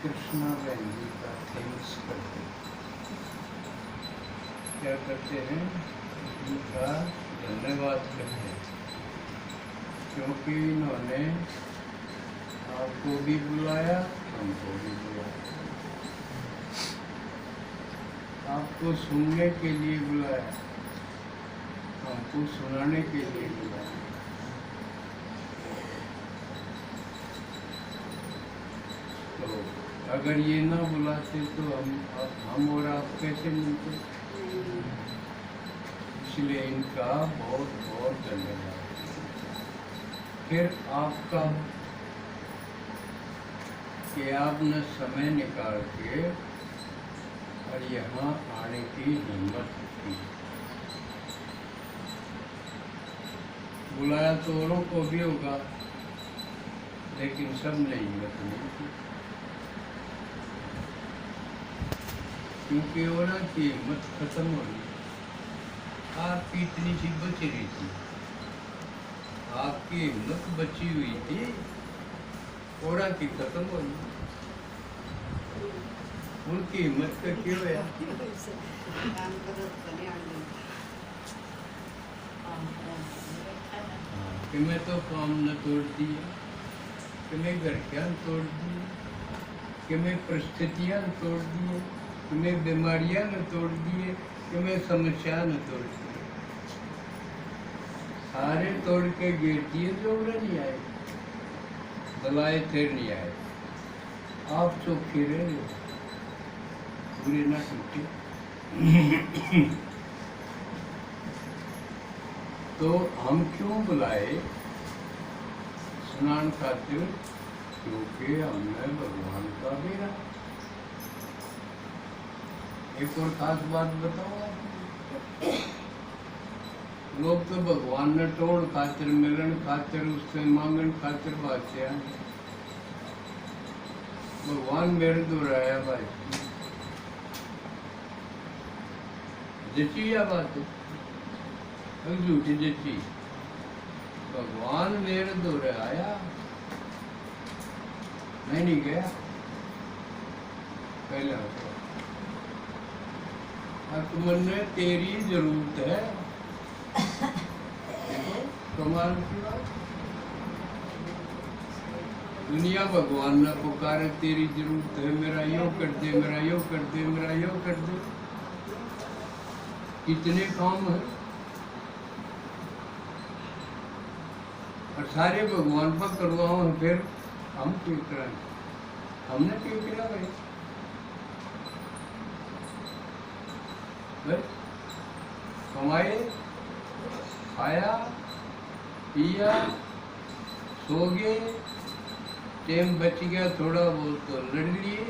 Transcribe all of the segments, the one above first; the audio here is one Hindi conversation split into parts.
कृष्णा बहन जी का थैंक्स करते हैं। क्या करते हैं? उनका धन्यवाद करते हैं, क्योंकि इन्होंने आपको भी बुलाया, हमको भी बुलाया, आपको सुनने के लिए बुलाया, हमको सुनाने के लिए बुलाया। तो अगर ये ना बुलाते तो हम और आप कैसे मिलते? इसलिए इनका बहुत बहुत धन्यवाद। फिर आपका कि आपने समय निकाल के और यहाँ आने की हिम्मत की। बुलाया तो औरों को भी होगा, लेकिन सब ने हिम्मत नहीं की, क्योंकि औरों की हिम्मत खत्म हो गई। आपकी इतनी सी बच रही थी, आपकी हिम्मत बची हुई थी, औरों की खत्म हो गई। उनकी हिम्मत का क्यों है? कि मैं तो काम न तोड़ दिया, कि मैं घर क्या तोड़ दिए, कि मैं परिस्थितियाँ तोड़ दिए, कि मैं बीमारियाँ न तोड़ दिए, कि मैं समस्या न तोड़ दिए। सारे तोड़ के गिर दिए जो नहीं आए, बुलाए फिर नहीं आए। आप चौखे रहे, बुरे ना टूटे। तो हम क्यों बुलाए? स्नान खातिर, क्योंकि हमने भगवान का बेरा। एक और खास बात बताओ आपको। लोग तो भगवान ने तोड़ खातिर, मिलन खातिर, उससे मांगन खातिर बात है। भगवान मेरे दोहराया भाई, जची या बात है झूठी जची। भगवान मेरे दोहराया, मैं नहीं गया पहले। तुमने तेरी जरूरत है, देखो कमाल की बात। दुनिया भगवान ने पुकारे, तेरी जरूरत है, मेरा यो कर दे, मेरा यो कर दे, मेरा यो कर दे। कितने काम है, और सारे भगवान पर करवाओ, फिर हम क्यों कराएं? हमने क्यों करा भाई? कमाए, खाया, पिया, सो गए, टाइम बच गया थोड़ा बहुत तो लड़ लिए,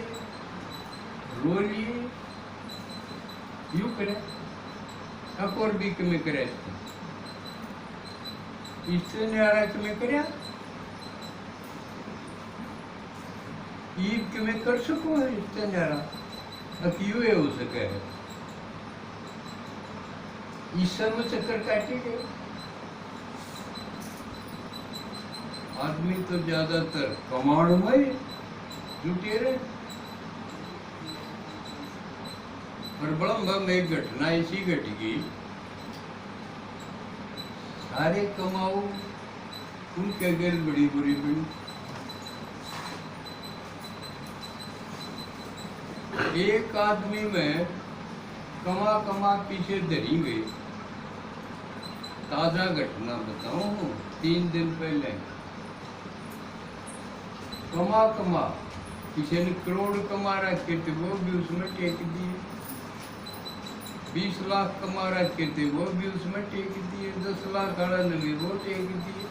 रो लिए, यूं करें। अब और भी कमी करे, इससे न्यारा कमी करे, ईद कमी कर सको है, इससे न्यारा क्यों है हो सके है। ईश्वर में चक्कर काटेंगे। आदमी तो ज्यादातर कमाण में जुटे रहे। पर बड़ा में एक घटना ऐसी घट गई, सारे कमाऊ उनके घर बड़ी बुरी बनी। एक आदमी में कमा कमा पीछे धरी गई। ताजा घटना बताऊं, 3 दिन पहले कमा कमा किसी ने करोड़ कमा रखे थे, वो भी उसमें टेक दिए। 20 लाख कमा रखे थे, वो भी उसमें टेक दिए। 10 लाख आड़ा लगे, वो टेक दिए।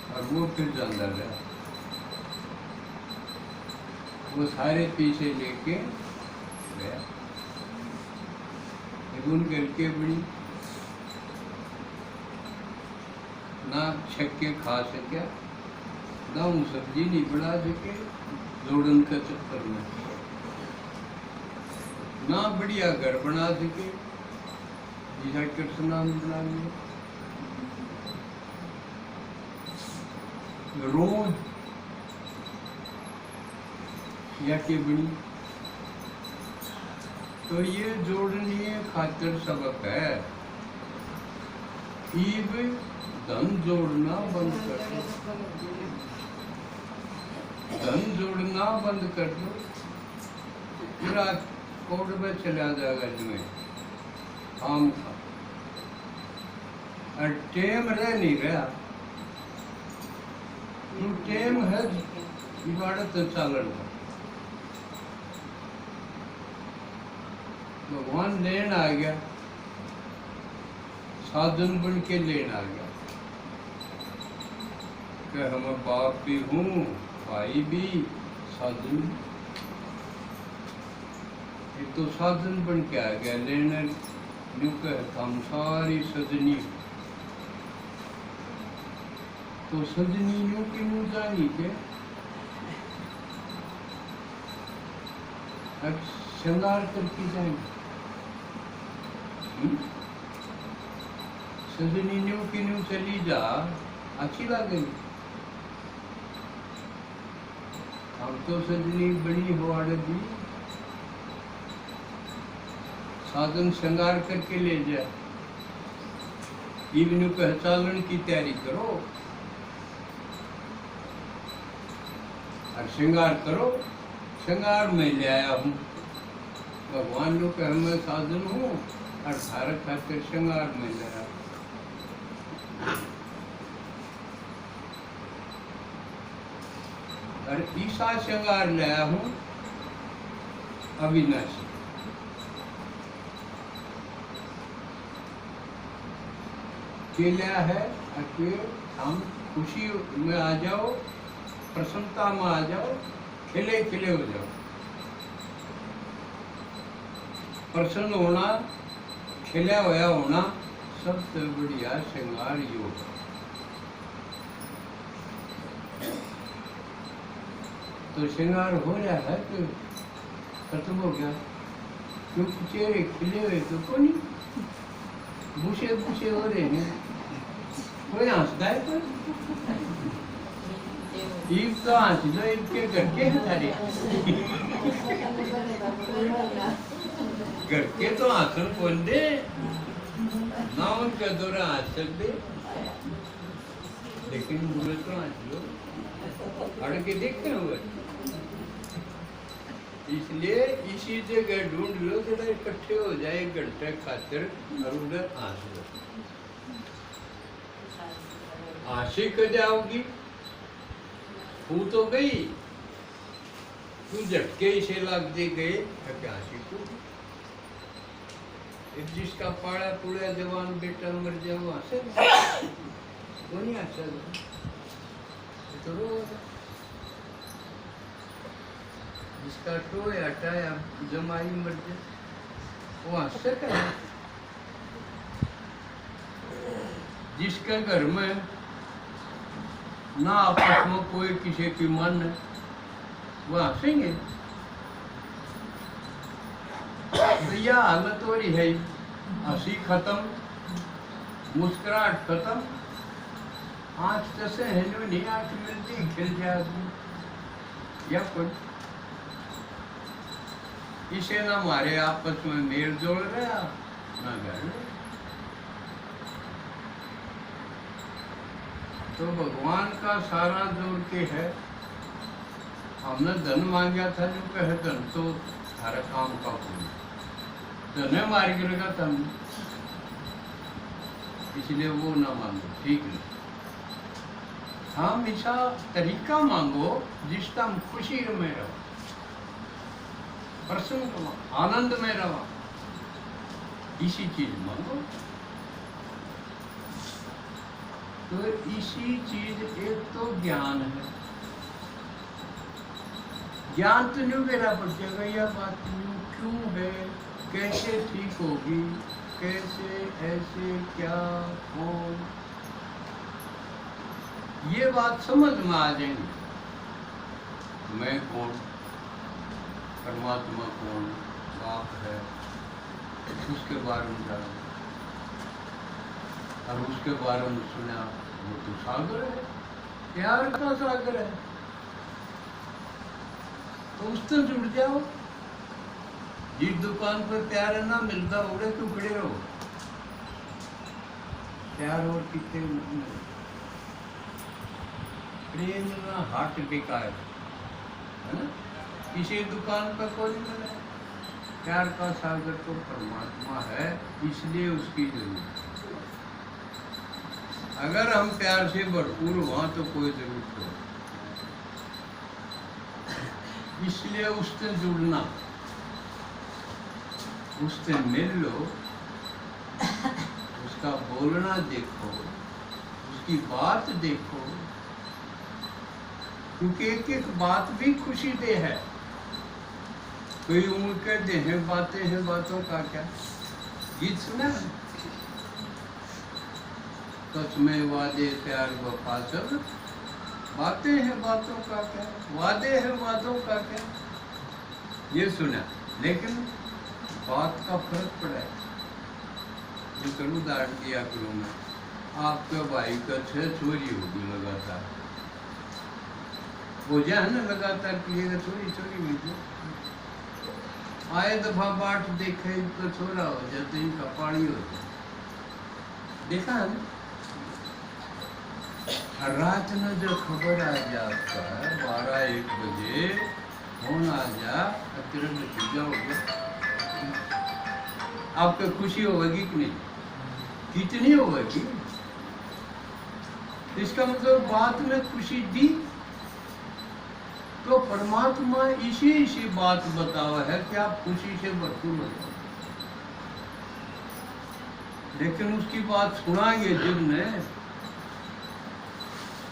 और वो फिर जानता रहा, वो सारे पीछे लेके गया। उन करके बड़ी ना छक्के खा सके, ना उन सब्जी नहीं बना सके जोड़न का चक्कर में, ना बढ़िया घर बना सके, जिसा कृष्ण नाम बना लिया। रोज या के बनी। तो ये जोड़ने खातिर सबक है। ईब धन जोड़ना बंद कर दो, धन जोड़ना बंद कर दो, पूरा कोड में चला जाएगा इसमें काम का। और टेम रह नहीं रहा, तू टेम है इबादत चालन का। भगवान लेन आ गया, साधन बन के लेन आ गया कि हम बाप भी हूँ, भाई भी, साधन भी। ये तो साधन बन के आ गया लेने न्यू कहता हम सारी सजनी। तो सजनी न्यू की न्यू जानी के अब श्रृंगार करके जाएंगे। सजनी न्यू की न्यू चली जा, अच्छी लगेगी। हम तो सजनी बड़ी हो दी, साधन श्रृंगार करके ले जाए। इवनु पहचालन की तैयारी करो और श्रृंगार करो। श्रृंगार में ले आया हूँ, भगवान लोग कह मैं साधन हूँ और भारत खातिर श्रृंगार में ले आया। और ईसा श्रृंगार लाया हूँ अविनाशी। क्या है कि हम खुशी में आ जाओ, प्रसन्नता में आ जाओ, खिले खिले हो जाओ। प्रसन्न होना, खिला हुआ होना सबसे बढ़िया श्रृंगार योग। तो श्रृंगार हो रहा है तो खत्म हो गया, क्योंकि चेहरे खिले हुए तो कौन भूसे भूसे हो रहे हैं, कोई हंसता है कोई। ईब तो हंस लो, ईब के घर के हंसारे घर के तो हंसन खोल दे ना, उनका दौरा हंस सकते, लेकिन बुरे तो हंस लो, अड़ के देखते हुए। इसलिए इसी जगह ढूंढ लो जरा इकट्ठे हो जाए घंटे खातिर और उधर हंस लो। आशी कर जाओगी, तू तो गई, तू झटके से लग दे गए आशी को। जिसका पाड़ा पूरा जवान बेटा मर जाए वो हंसे, वो नहीं हंसा तो रो। जिसका टोया टाया जमाई मर जाए वो हंस सकता है। जिसके घर में ना आपस में कोई किसी की मन है वो हंसेंगे। तो यह हालत हो रही है, हंसी खत्म, मुस्कुराहट खत्म, आँख जैसे है नहीं, आँख मिलती खिल जाए आदमी। या कुछ इसे ना हमारे आपस में मेल जोड़ रहा ना घर। तो भगवान का सारा जोड़ के है। हमने धन मांगा था, जो कहे धन तो हर काम का फूल, धन है मार गिरेगा तब, इसलिए वो ना मांगो, ठीक नहीं। हमेशा तरीका मांगो जिसका हम खुशी में रहो, प्रसन्न रहो, आनंद में रहो, इसी चीज मांगो। तो इसी चीज एक तो ज्ञान है, ज्ञान तो नहीं मेरा पड़ेगा, यह बात क्यों है, कैसे ठीक होगी, कैसे ऐसे क्या हो, ये बात समझ में आ जाएंगी। मैं कौन, परमात्मा कौन, बाप है, उसके बारे में जाना और उसके बारे में सुना, वो तो सागर है। प्यार का सागर है, तो उससे जुड़ जाओ। जिस दुकान पर प्यार ना मिलता उड़े तू खड़े रहो। प्यार और कितने प्रेम ना हाट बेकार है ना, किसी दुकान पर कोई मिले। प्यार का सागर तो परमात्मा है, इसलिए उसकी जरूरत। अगर हम प्यार से भरपूर वहां तो कोई जरूरत हो, इसलिए उससे जुड़ना, उससे मिल लो, उसका बोलना देखो, उसकी बात देखो, क्योंकि एक एक बात भी खुशी दे है। कोई उम्र कहते हैं बातें हैं बातों का क्या, गीत सुना? सच में वादे प्यार वफा सब बातें हैं बातों का क्या, वादे हैं वादों का क्या, ये सुना। लेकिन बात का फर्क पड़ा है। जो करूँ उदाहरण दिया करूँ मैं, आपके भाई का 6 चोरी होगी लगातार, हो जाए ना लगातार पिएगा चोरी चोरी में, आए दफा बाट देखे तो छोरा हो जाते ही कपाड़ी हो जाए। देखा है ना, हर रात में जो खबर आ जाता है 12-1 बजे फोन आ जा, तुरंत नतीजा हो गया। आपको खुशी होगी कि नहीं, कितनी होगी? इसका मतलब बात में खुशी दी तो परमात्मा इसी बात बतावा है कि आप खुशी से भरपूर हो जाओ। लेकिन उसकी बात सुनाएंगे जिनने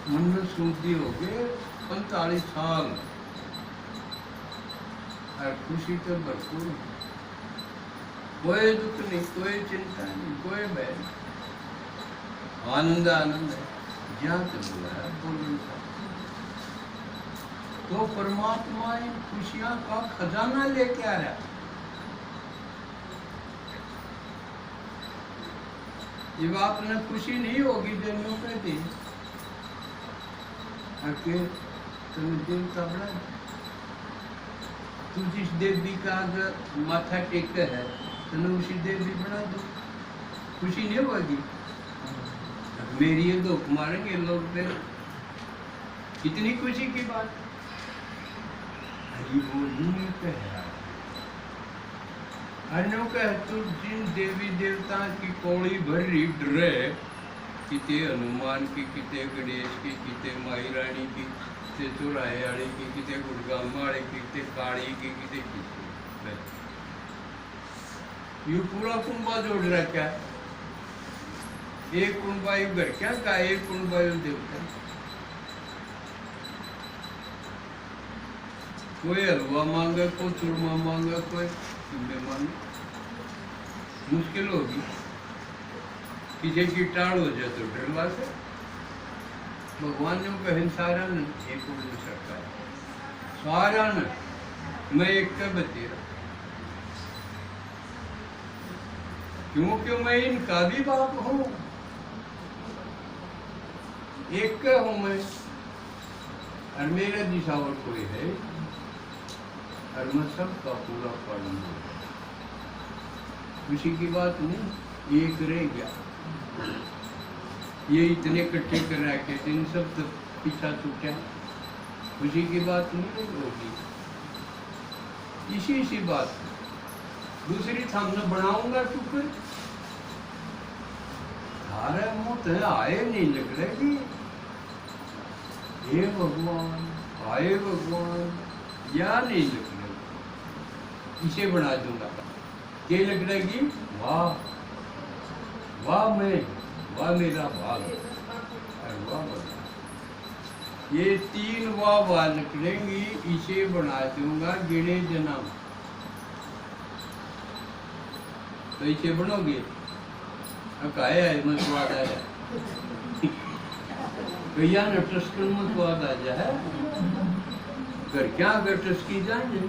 मंडल सुनती हो गए 45 साल, और खुशी तो भरपूर है, कोई दुख नहीं, कोई चिंता नहीं, कोई भय नहीं, आनंद आनंद है। जहाँ तक बोला है बोलना, तो परमात्मा इन खुशियां का खजाना लेके आ रहा है। जब आपने खुशी नहीं होगी जनों पे दी आके तुम देवता बना, तू जिस देवी का अगर माथा टेक है तो उसी देवी बना दो, खुशी नहीं होगी। मेरी ये दुख मारेंगे लोग पे, कितनी खुशी की बात। हरि बोल कह अन्यों कह तू जिन देवी देवता की कौड़ी भरी डरे, किते हनुमान की, किते गणेश की, किते माई रानी की, किते चौराहे वाली की, किते गुड़गामा वाले की, किते काली की, किते किते। ये पूरा कुंभा जोड़ रखा है। एक कुंभा यू घर क्या का, एक कुंभा यू देवता। कोई हलवा मांगे, कोई चूरमा मांगे, कोई मांगे, मुश्किल होगी। किसी की टाड़ हो जाए तो डरवा से भगवान ने कहे सारा न एक उड़ सकता है, सारा न मैं एक का बतेरा, क्योंकि मैं इनका भी बाप हूँ, एक का हूँ मैं, और मेरा दिशा और कोई है, और मैं सबका पूरा पालन हूँ। खुशी की बात नहीं, एक रह गया, ये इतने इकट्ठे कर रखे थे, इन सब तो पीछा छूटा, खुशी की बात नहीं होगी। इसी बात दूसरी सामने बनाऊंगा शुक्र, थारे मुँह तो आए नहीं लग रही, हे भगवान आए भगवान, या नहीं लग रही, इसे बना दूंगा। क्या लग रहेगी? वाह वाह, मैं वाह मेरा भाग, वाह वाह। ये 3 वाह निकलेंगी, इसे बना दूंगा गिने जन्म। तो इसे बनोगे, काया है मैं स्वाद आया भैया ने टस्कन में स्वाद आ जाए, घर क्या अगर टस्की जाएंगे,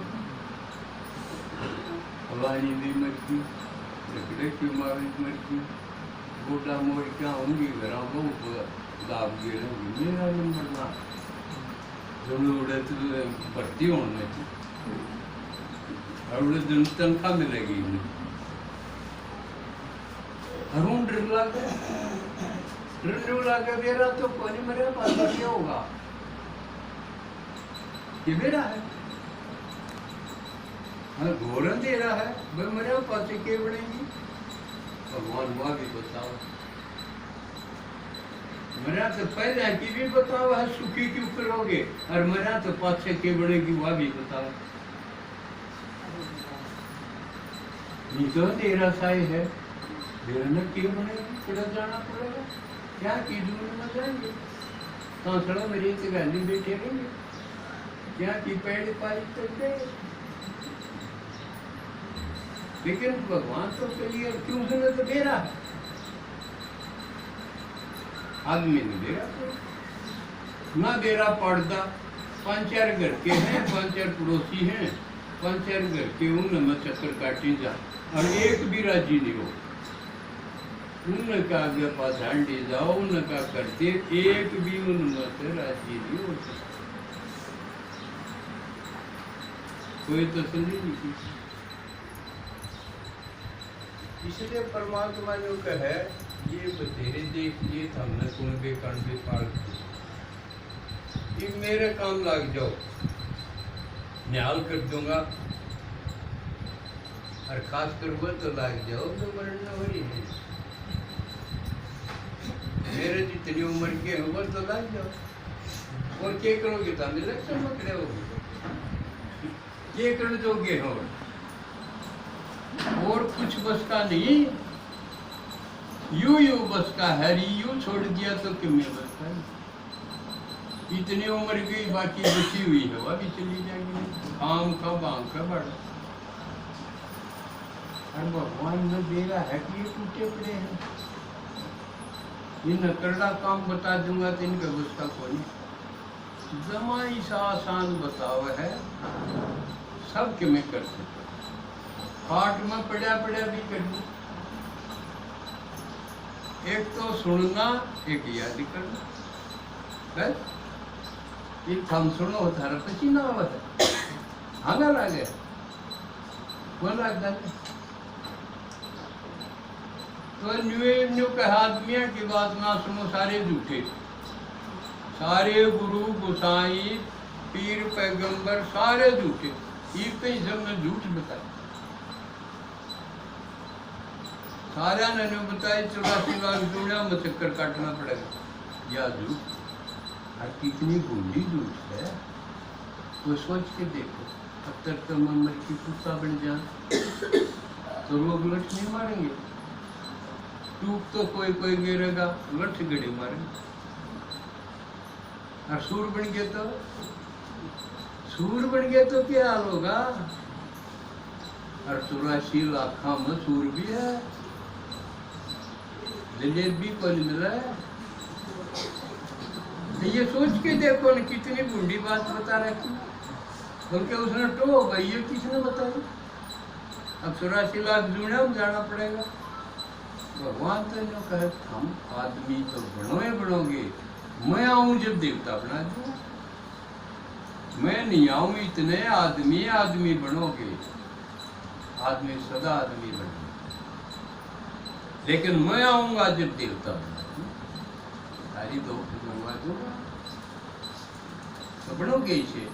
हवानी भी मरती, लकड़े की मारी मरती, गोटा मोड़ क्या होंगी घर बहुत लाभ गिर मेरा नंबर ना जब उड़े तो भर्ती होने और उड़े दिन तनख्वाह मिलेगी हरून डर लगा दे रहा तो कोई नहीं मेरे पास क्या होगा ये मेरा है घोरन दे रहा है भाई मेरे पास क्या बनेगी भगवान वह भी बताओ मेरा तो पहले की भी बताओ है सुखी क्यों करोगे और मेरा तो पाछे के बनेगी वह भी बताओ नहीं तो तेरा साई है तेरा न क्यों बनेगी थोड़ा जाना पड़ेगा क्या की दूर में जाएंगे तो थोड़ा मेरी गाली बैठे रहेंगे क्या की पेड़ पाई तो लेकिन भगवान तो चलिए क्यों सुने तो दे रहा है आदमी ने दे रहा ना दे रहा पर्दा 5-4 घर के हैं 5-4 पड़ोसी हैं 5-4 घर के उन चक्कर काटी जा और एक भी राजी नहीं हो उनका आगे पास हांडी जाओ उनका करते एक भी उनमें से राजी नहीं हो सकता कोई तसल्ली नहीं की इसलिए परमात्मा जो कहे ये बतेरे देख लिए हमने सुन के कर्ण भी पाल ये मेरे काम लग जाओ न्याल कर दूंगा और खास कर वो तो लग जाओ तो मरण न हो रही है मेरे जितनी उम्र के हो वो तो लग जाओ और क्या करोगे तो हम इलेक्शन में खड़े होगे ये कर दोगे हो और कुछ बस का नहीं यू बस का है यू छोड़ दिया तो क्यों में बस का इतनी उम्र की बाकी बची हुई है वह भी चली जाएगी आम का बांग का बड़ा और भगवान ने देगा है कि ये टूटे पड़े हैं ये नकरड़ा काम बता दूंगा तो इनका बस का कोई जमाई सा आसान बताओ है सब के मैं कर सकता पाठ में पढ़ा भी करना एक तो सुनना एक याद करना बस एक हम सुनो थारा पची ना होता आना लगे कौन लगता है तो न्यू के आदमियों की बात ना सुनो सारे झूठे सारे गुरु गोसाई पीर पैगंबर सारे झूठे ये कहीं सब ने झूठ बताया सारा ने बताया 84 लाख जोड़ा में चक्कर काटना पड़ेगा या झूठ और कितनी बूढ़ी झूठ है तो सोच के देखो अब तक तो मर की कुत्ता बन जा तो लोग लठ नहीं मारेंगे टूक तो कोई गिरेगा लठ गड़े मारेंगे और सूर बन गए तो क्या हाल होगा और 84 लाख में सूर भी है जलेबी कोई मिला है तो ये सोच के देखो ना कितनी बूढ़ी बात बता रखी बल्कि उसने टो भाई ये किसने बताया अब 84 लाख जुड़ा में जाना पड़ेगा भगवान तो जो कहे हम आदमी तो बनोगे मैं आऊं जब देवता बना दूं मैं नहीं आऊं इतने आदमी बनोगे आदमी सदा आदमी बनोगे लेकिन मैं आऊंगा जब देवता बना दूं सारी दो बनवा दूंगा तो बनोगे इसे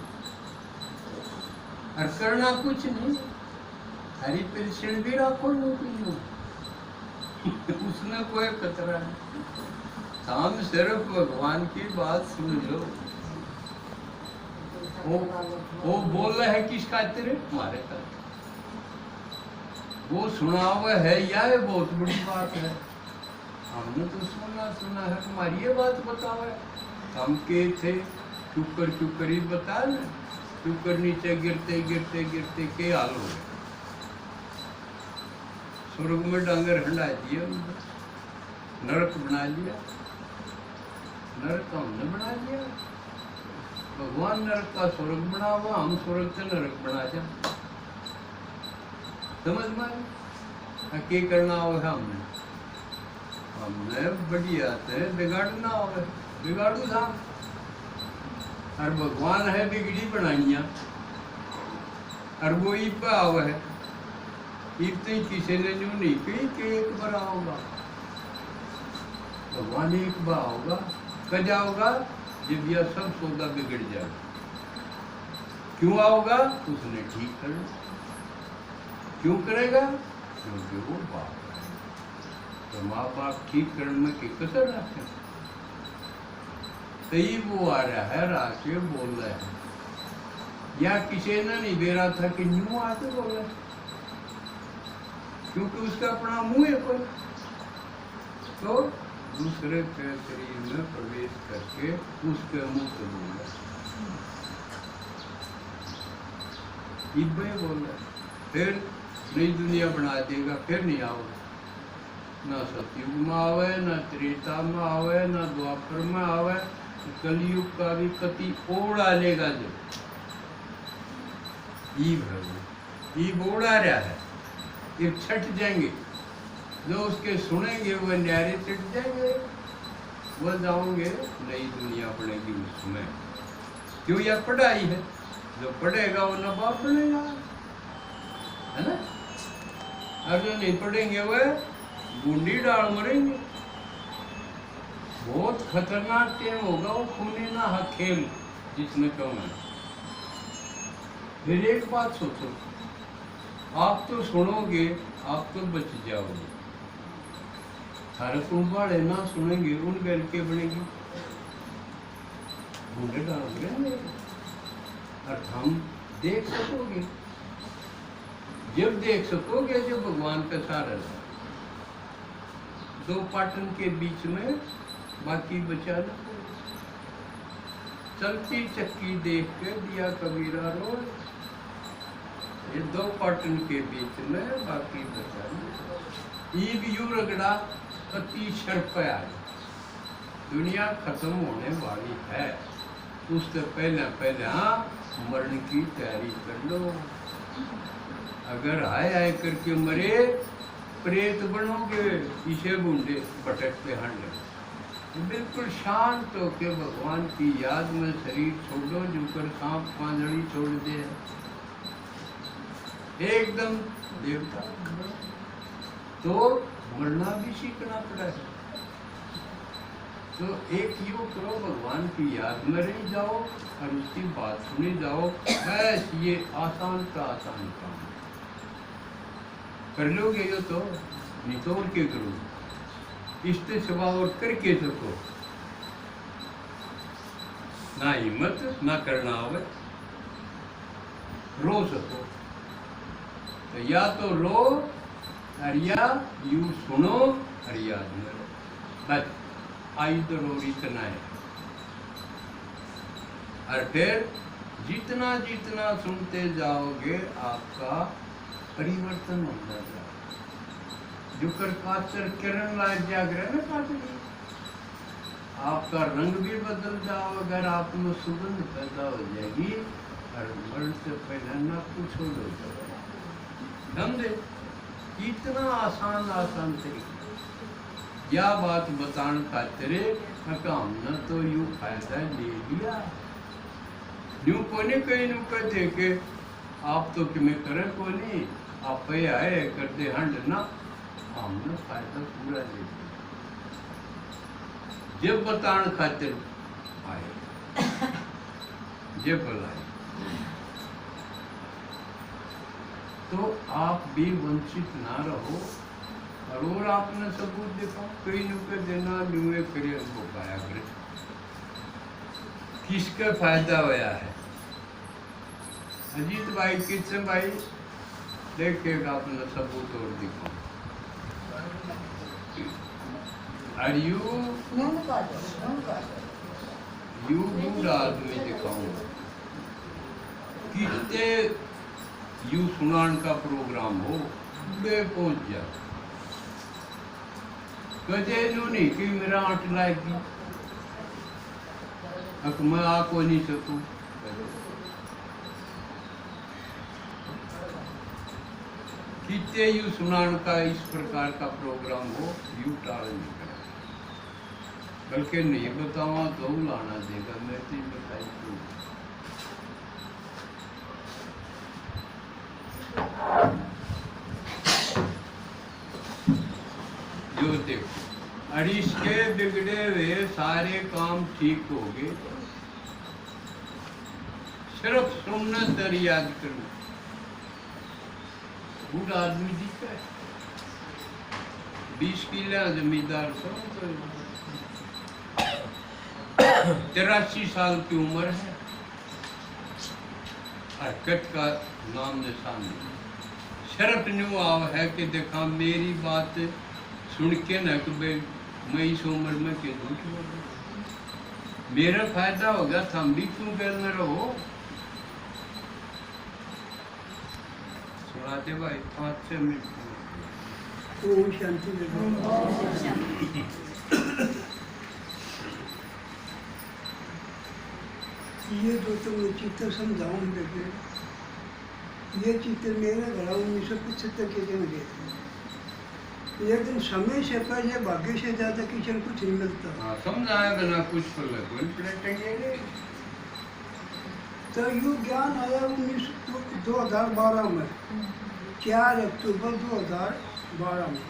और करना कुछ नहीं हरी परीक्षण भी रखो नहीं उसमें कोई खतरा नहीं हम सिर्फ भगवान की बात सुन लो वो बोल रहा है किस खातिर हमारे खातिर वो सुना हुआ है या ये बहुत बड़ी बात है हमने तो सुना है तुम्हारी ये बात बताओ है हम के थे चुप कर ही बता ना चुप कर नीचे गिरते के हाल हो गए स्वर्ग में डांगर हंडा दिया नरक बना लिया नरक हमने बना लिया भगवान नरक का स्वर्ग बना हुआ हम स्वर्ग से नरक बना जा समझ में क्या करना होगा हमने हमने बढ़िया थे बिगाड़ना हो बिगाड़ू था और भगवान है बिगड़ी बनाइया और वो इब्बा आव है इतनी किसी ने न्यू नहीं कही कि एक बार आओगा भगवान एक बार आओगा कब आओगा जब यह सब सौदा बिगड़ जाएगा क्यों आओगा उसने ठीक करना क्यों करेगा क्योंकि वो बाप है तो माँ बाप ठीक करने में की कसर रखते तई वो आ रहा है राके बोल रहा है या किसी ने नहीं दे रहा था कि न्यू आके बोल रहा है क्योंकि उसका अपना मुंह है कोई तो दूसरे के शरीर में प्रवेश करके उसके मुंह से बोल रहा है इब्बे बोल रहा है फिर नई दुनिया बना देगा फिर नहीं आओगे ना सतयुग में आवे ना त्रेता में आवे ना द्वापर में आवे कलयुग का भी कति ओढ़ आलेगा जो ईब ओढ़ा रहा है ये छट जाएंगे जो उसके सुनेंगे वो न्यारे छट जाएंगे वो जाओगे नई दुनिया बनेगी उसमें क्यों यह पढ़ाई है जो पढ़ेगा वो नवाब बनेगा है ना और जो नहीं पढ़ेंगे वह बूंदी डाल मरेंगे बहुत खतरनाक टाइम होगा वो खूने ना खेल जिसमें कम है फिर एक बात सोचो आप तो सुनोगे आप तो बच जाओगे सारे कुंभाड़े ना सुनेंगे उन गल के बनेगी बूंदे डाल मरेंगे और हम देख सकोगे जब देख सकोगे जब भगवान का सारा दो पाटन के बीच में बाकी बचा लो चलती चक्की देख के दिया कबीरा रोज ये दो पाटन के बीच में बाकी बचा लो ईब यू रगड़ा पति शर्प आ दुनिया खत्म होने वाली है उससे पहले हाँ मरण की तैयारी कर लो अगर आए करके मरे प्रेत बनोगे इसे बूंदे भटकते हंडे बिल्कुल शांत होके भगवान की याद में शरीर छोड़ो जुकर सांप पांजड़ी छोड़ दे एकदम देवता तो मरना भी सीखना पड़ा है तो एक योग करो भगवान की याद में रह जाओ और उसकी बात सुनी जाओ बस ये आसान का आसान काम कर लोगे यो तो नितोड़ के करो इससे सिवा और करके सको ना हिम्मत ना करना आवे रो सको तो या तो रो और या यू सुनो और याद में रो बस आई तो रो इतना है और फिर जितना जितना सुनते जाओगे आपका परिवर्तन हो जाएगा जो कर काचर किरण लायक जागरण है काचरी आपका रंग भी बदल जाओ अगर आप में सुगंध पैदा हो जाएगी और मरण से पहले ना कुछ हो जाएगा समझे इतना आसान आसान तरीका यह बात बताने खातिर हमने तो यू फायदा ले लिया यूं कोने कहीं नु कहते कि आप तो कि मैं करे को नहीं आप पे आए करते हंड ना हमने फायदा पूरा ले लिया जब बताने खातिर आए जब बुलाए तो आप भी वंचित ना रहो और आपने सबूत दिखाओ कई नुके देना न्यूए करियर को पाया करे किसका फायदा होया है अजीत भाई किससे भाई देखिएगा अपना सबूत और दिखाओ और यू गुड आदमी दिखाऊंगा कितने यू सुनान का प्रोग्राम हो बे पहुंच जा कजे नो नहीं कि मेरा आठ लाएगी अब मैं आ को नहीं सकूं कितने यू सुनान का इस प्रकार का प्रोग्राम हो यू टाल नहीं कर बल्कि नहीं बतावा तो लाना देगा, मैं तो बताई क्यों। जो देखो अड़ीस के बिगड़े हुए सारे काम ठीक हो गए, सिर्फ सुनना दर याद करना। बूढ़ा आदमी दिखा है 20 किला जमींदार सब, तो 83 साल की उम्र है, हरकत का नाम निशान नहीं। शर्त न्यू आव है कि देखा मेरी बात सुन के न कि मैं इस उम्र में क्यों झूठ बोल रहा, मेरा फायदा होगा, तुम भी क्यों गैर में रहो। सुनाते भाई 5-6 मिनट। ओम शांति। ये जो तुम चित्र समझाऊं लगे, ये चित्र मेरे घर 1975 के दिन गए थे। लेकिन समय से पहले भाग्य से ज्यादा किचन कुछ नहीं मिलता। समझाया बिना कुछ पलटेंगे। तो यू ज्ञान आया 2012 में, 4 अक्टूबर 2012 में।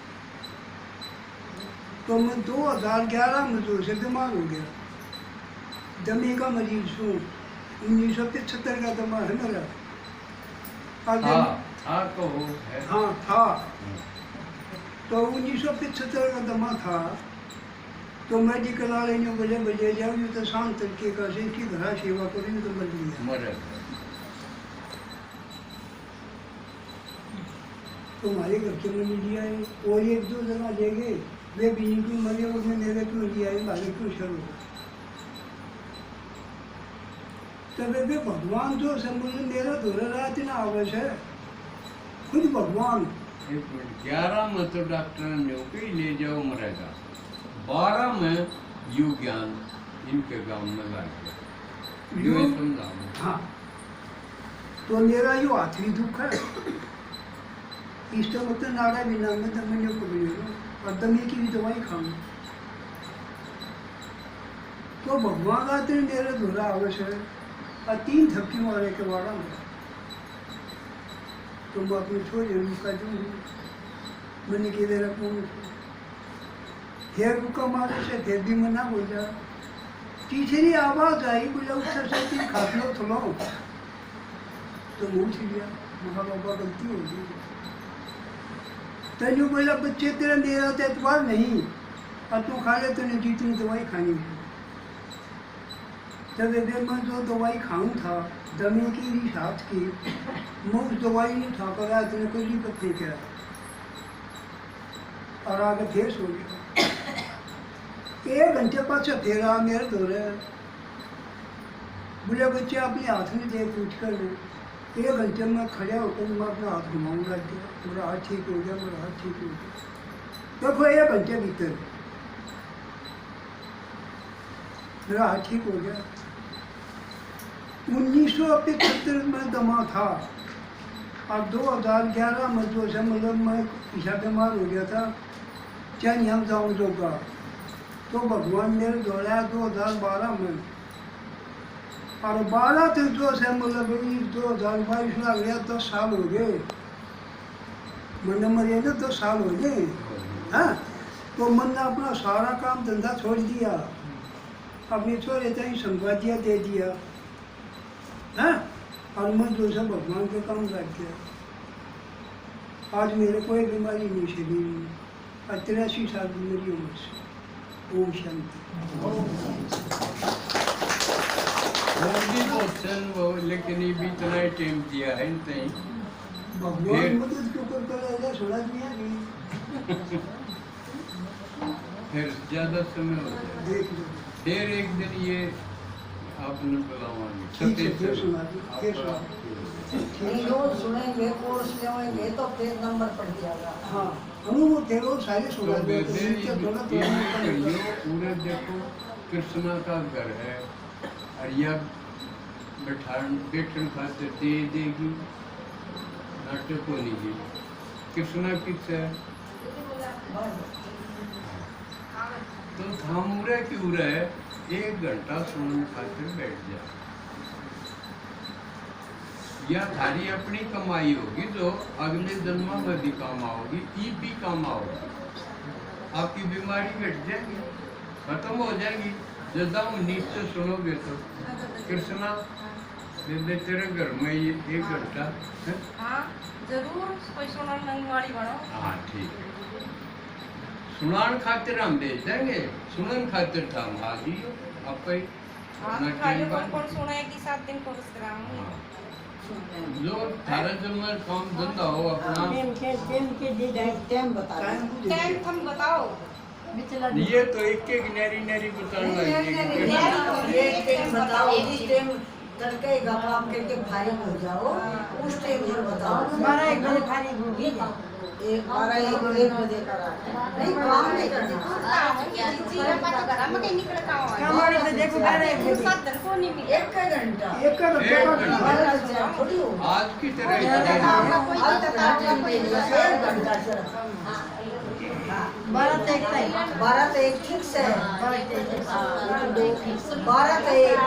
तो मैं 2011 में जो से बीमार हो गया, दमे का मरीज हूँ। 1975 का दमा है मेरा। हाँ था। तो 1975 का दमा था। तो मेडिकल वाले ने बजे जाओ, तो शांत तरीके का से कि घर सेवा करेंगे तो बन गया। तुम्हारे घर के में लिया है, और 1-2 जगह ले गए, वे भी क्यों मरे, उसमें मेरे क्यों लिया है, भाई क्यों शुरू हो। तब वे भगवान जो संबोधन मेरा धोरा रहा था ना, आवश्यक है खुद भगवान। 11 में तो डॉक्टर ने ले जाओ मरेगा, 12 में यू ज्ञान इनके गांव में लग गया। हाँ, तो मेरा यो हाथ भी दुख है, इस तो मतलब नाड़ा बिना में दमे को भी और दमे की भी दवाई खाऊं। तो भगवान आते मेरा धोरा आवश्यक है, और 3 थपकी मारे के बाद तो मैं अपने छोड़े रुका दूंगी, मैंने कि मेरा कौन फिर रुका मारे से फिर भी मना हो जा। तीसरी आवाज आई, बोला उससे से खा लो थोड़ा, तो मुँह छिड़ गया, महा बाबा गलती हो गई। तो जो बोला बच्चे तेरा मेरा तो एतबार नहीं, और तू खा ले, तूने जितनी दवाई खानी है। तब मैं जो दवाई खाऊं था दमे की भी साथ की, मैं उस दवाई नहीं खा कर रहा, तेरे को जी पत्ते क्या और आगे फिर सो गया। 1 घंटे बाद से फिर आ मेरे दौरे, बोले बच्चे अपने हाथ में दे पूछ कर ले। 1 घंटे में खड़ा होकर मैं अपना हाथ घुमाऊँ लग गया, मेरा हाथ ठीक हो गया, मेरा हाथ ठीक हो गया। देखो 1 घंटे भीतर मेरा हाथ ठीक हो गया। 1975 में दमा था, और 2011 में जो से मतलब मैं पीछा बीमार हो गया था, चाहे हम जाऊँ जोगा, तो भगवान मेरे दौड़ाया 2012 में, और 12 तक जो से मतलब 2022 लग गया, 10 साल हो गए। मन मरे ना 10 साल हो गए, हाँ। तो मन ने अपना सारा काम धंधा छोड़ दिया, अपने छोरे तक संपादिया दे दिया, हाँ। और मैं जो सब भगवान का काम कर गया। आज मेरे कोई बीमारी नहीं शरीर में, और 83 साल की मेरी उम्र से। ओम शांति। वो लेकिन ये भी इतना ही टाइम दिया है नहीं, भगवान मदद क्यों करता रहेगा, सुना दिया नहीं। फिर ज्यादा समय हो जाए, देख लो, फिर एक दिन ये आपने बुलावांगे, ठीक है, फिर सुना दी, फिर सुना नहीं रोज सुनेंगे, कोर्स लेवाएंगे तो फिर नंबर पड़ जाएगा। हाँ, हम वो थे वो सारे सुना तो देते वैसे हैं, ये थोड़ा करियो, पूरे देखो कृष्णा का घर है, अरिया बैठन खाते दे देगी, नाटक को नहीं दी। कृष्णा किस है, तो थामुरे क्यों रहे, 1 घंटा सुनने खातिर बैठ जा। या थारी अपनी कमाई होगी जो अगले जन्म में भी काम आओगी, ई भी काम आओगी। आपकी बीमारी घट जाएगी, खत्म हो जाएगी जब हम नीचे सुनोगे तो। कृष्णा बेबे तेरे घर में ये 1 घंटा है? हाँ जरूर, कोई सुनन नंग वाली बनो। हाँ ठीक है, सुनान खातिर हम भेज देंगे, सुनन खातिर था हम आ जियो आप ही हाँ अपना तो खाली टाइम कौन बाद। कौन सुनाए कि 7 दिन कोर्स कराऊंगी। हाँ। जो थारा जन्म काम धंधा हो अपना, टाइम बता दे। टाइम तुम बताओ। ये तो एक नैरी नैरी बताना ये है। टाइम बताओ, इस टाइम तड़के का काम करके फारिग हो जाओ, उस टाइम पर बताओ। 12-1 बजे फारिग होगी। 12-1 बजे करा नहीं, काम नहीं करना। कमाने से देखो 12-1 बजे। 7 दिन को नहीं मिले। 1 घंटा एक का एक घंटा। 12 बजे थोड़ी हो। आज की तरह ही आज चलेगा। तक टाइम पे 1 घंटा सिर्फ। 12 से 1 तक। 12 से 1 ठीक से है। 12 से 1